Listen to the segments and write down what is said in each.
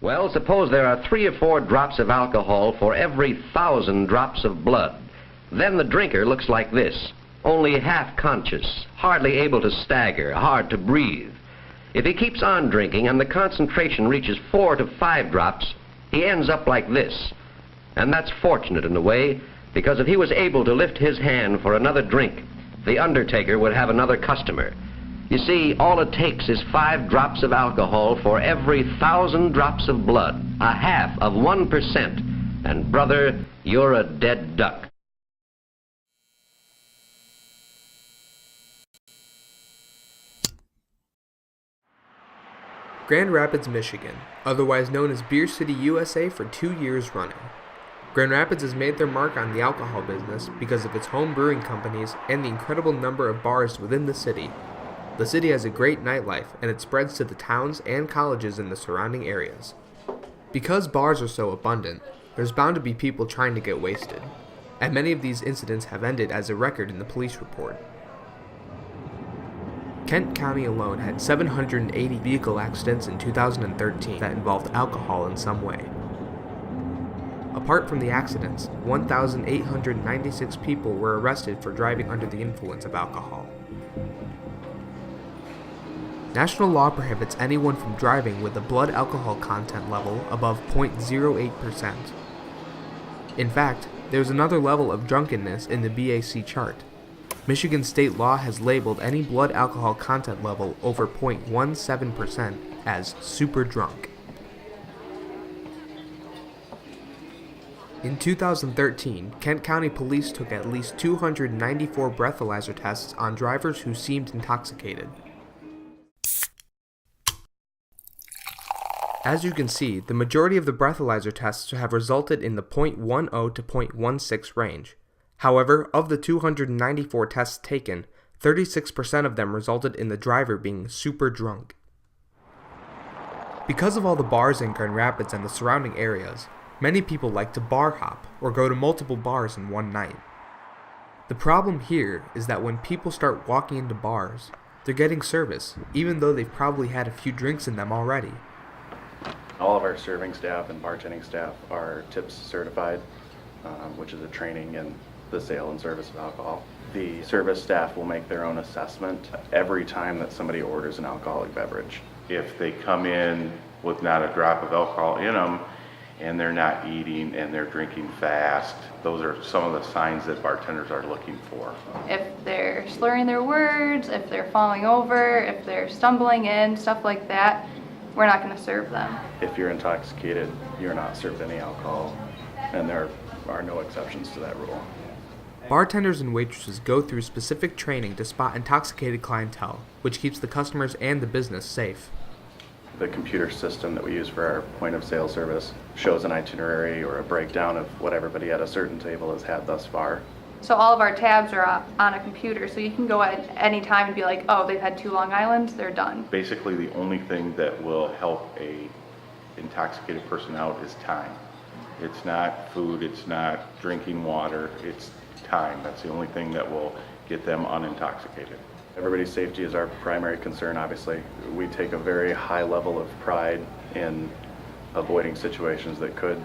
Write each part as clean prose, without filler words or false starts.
Well, suppose there are 3 or 4 drops of alcohol for every 1,000 drops of blood. Then the drinker looks like this, only half conscious, hardly able to stagger, hard to breathe. If he keeps on drinking and the concentration reaches 4 to 5 drops, he ends up like this. And that's fortunate in a way, because if he was able to lift his hand for another drink, the undertaker would have another customer. You see, all it takes is 5 drops of alcohol for every 1,000 drops of blood, a half of 1%. And brother, you're a dead duck. Grand Rapids, Michigan, otherwise known as Beer City, USA for 2 years running. Grand Rapids has made their mark on the alcohol business because of its home brewing companies and the incredible number of bars within the city. The city has a great nightlife, and it spreads to the towns and colleges in the surrounding areas. Because bars are so abundant, there's bound to be people trying to get wasted, and many of these incidents have ended as a record in the police report. Kent County alone had 780 vehicle accidents in 2013 that involved alcohol in some way. Apart from the accidents, 1,896 people were arrested for driving under the influence of alcohol. National law prohibits anyone from driving with a blood alcohol content level above 0.08%. In fact, there's another level of drunkenness in the BAC chart. Michigan state law has labeled any blood alcohol content level over 0.17% as super drunk. In 2013, Kent County Police took at least 294 breathalyzer tests on drivers who seemed intoxicated. As you can see, the majority of the breathalyzer tests have resulted in the 0.10 to 0.16 range. However, of the 294 tests taken, 36% of them resulted in the driver being super drunk. Because of all the bars in Grand Rapids and the surrounding areas, many people like to bar hop or go to multiple bars in one night. The problem here is that when people start walking into bars, they're getting service, even though they've probably had a few drinks in them already. All of our serving staff and bartending staff are TIPS certified, which is a training in the sale and service of alcohol. The service staff will make their own assessment every time that somebody orders an alcoholic beverage. If they come in with not a drop of alcohol in them and they're not eating and they're drinking fast, those are some of the signs that bartenders are looking for. If they're slurring their words, if they're falling over, if they're stumbling in, stuff like that, we're not going to serve them. If you're intoxicated, you're not served any alcohol, and there are no exceptions to that rule. Bartenders and waitresses go through specific training to spot intoxicated clientele, which keeps the customers and the business safe. The computer system that we use for our point of sale service shows an itinerary or a breakdown of what everybody at a certain table has had thus far. So all of our tabs are on a computer, so you can go at any time and be like, oh, they've had 2 Long Islands, they're done. Basically, the only thing that will help a intoxicated person out is time. It's not food, it's not drinking water, it's time. That's the only thing that will get them unintoxicated. Everybody's safety is our primary concern, obviously. We take a very high level of pride in avoiding situations that could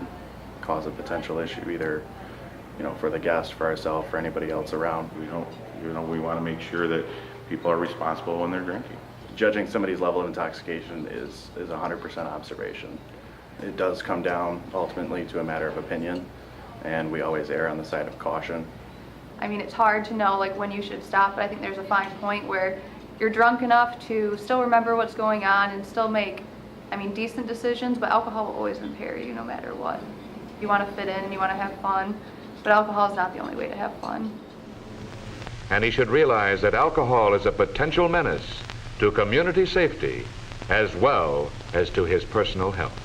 cause a potential issue, either for the guest, for ourselves, for anybody else around. We want to make sure that people are responsible when they're drinking. Judging somebody's level of intoxication is 100% observation. It does come down ultimately to a matter of opinion, and we always err on the side of caution. I mean, it's hard to know when you should stop, but I think there's a fine point where you're drunk enough to still remember what's going on and still make, decent decisions, but alcohol will always impair you no matter what. You want to fit in, you want to have fun, but alcohol is not the only way to have fun. And he should realize that alcohol is a potential menace to community safety as well as to his personal health.